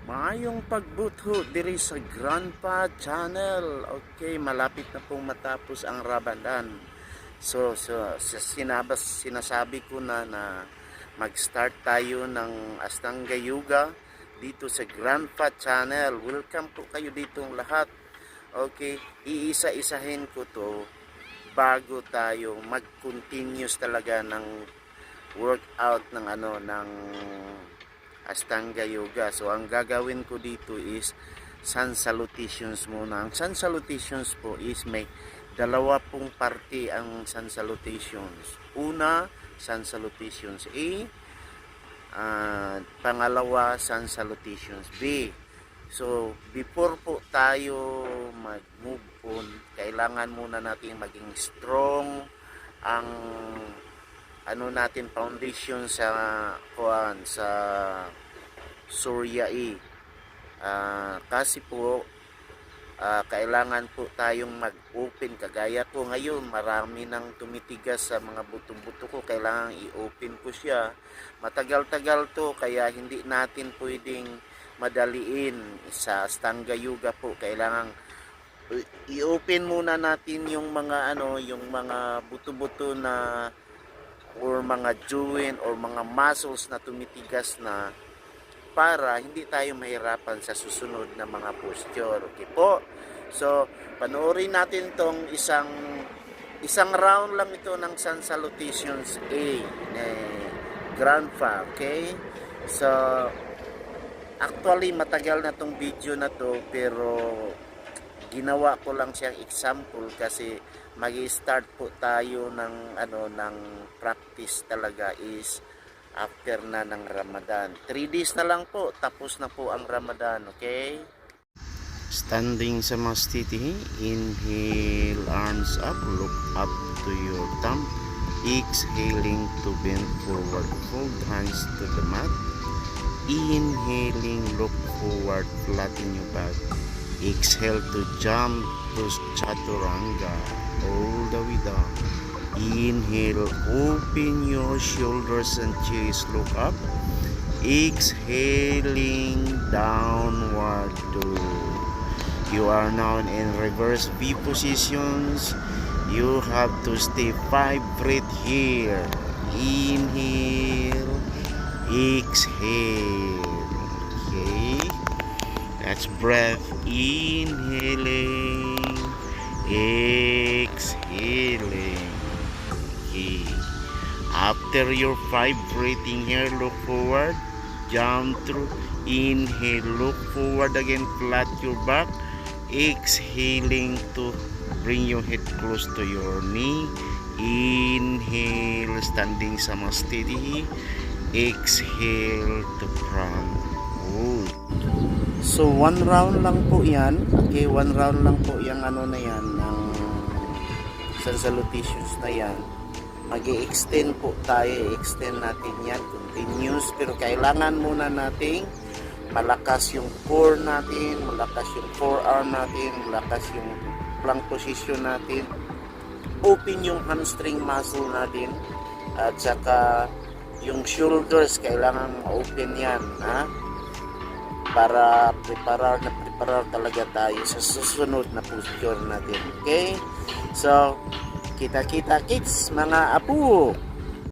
Maayong pagbuto diri sa Grandpa Channel. Okay, malapit na pong matapos ang Ramadan. Sinasabi ko na mag-start tayo ng Astanga Yoga dito sa Grandpa Channel. Welcome po kayo dito lahat. Okay, iisa-isahin ko to bago tayo mag-continuous talaga ng workout ng Astanga Yoga. So ang gagawin ko dito is sun salutations muna. Ang sun salutations po is may dalawa pong parte ang sun salutations. Una, sun salutations A, pangalawa, sun salutations B. So before po tayo mag-move on, kailangan muna natin maging strong ang natin foundation sa Surya E. Kasi po kailangan po tayong mag-open. Kagaya ko ngayon, marami nang tumitigas sa mga buto-buto ko, kailangan i-open ko siya. Matagal-tagal to, kaya hindi natin pwedeng madaliin sa Astanga Yoga po. Kailangan i-open muna natin yung mga yung mga buto-buto na or mga joint or mga muscles na tumitigas na, para hindi tayo mahirapan sa susunod na mga posture. Okay po? So, panoorin natin tong isang round lang ito ng sun salutations A Grandpa. Okay? So, actually matagal na tong video na to, pero ginawa ko lang siyang example kasi magi-start po tayo ng ng practice talaga is after na ng Ramadan. 3 days na lang po, tapos na po ang Ramadan. Okay? Standing sa mastiti, inhale, arms up, look up to your thumb. Exhaling to bend forward, fold hands to the mat. Inhaling, look forward, flatten your back. Exhale to jump to chaturanga all the way down. Inhale, open your shoulders and chest, look up. Exhaling, downward dog. You are now in reverse V positions. You have to stay 5 breath here. Inhale, exhale. Okay, that's breath. Inhaling, exhaling. Okay. After your 5 breathing here, look forward, jump through. Inhale, look forward again, flat your back. Exhaling to bring your head close to your knee. Inhale, standing sama steady. Exhale to front. Good. So 1 round lang po yan. Okay, 1 round lang po yung na yan, ng sun salutations na yan. Mag-i-extend po tayo, i-extend natin yan, continuous, pero kailangan muna nating malakas yung core natin, malakas yung forearm natin, malakas yung plank position natin, open yung hamstring muscle natin, at saka yung shoulders, kailangan ma-open yan, ha? Para preparar talaga tayo sa susunod na posture natin. Okay? So, kita-kita kids mga apo.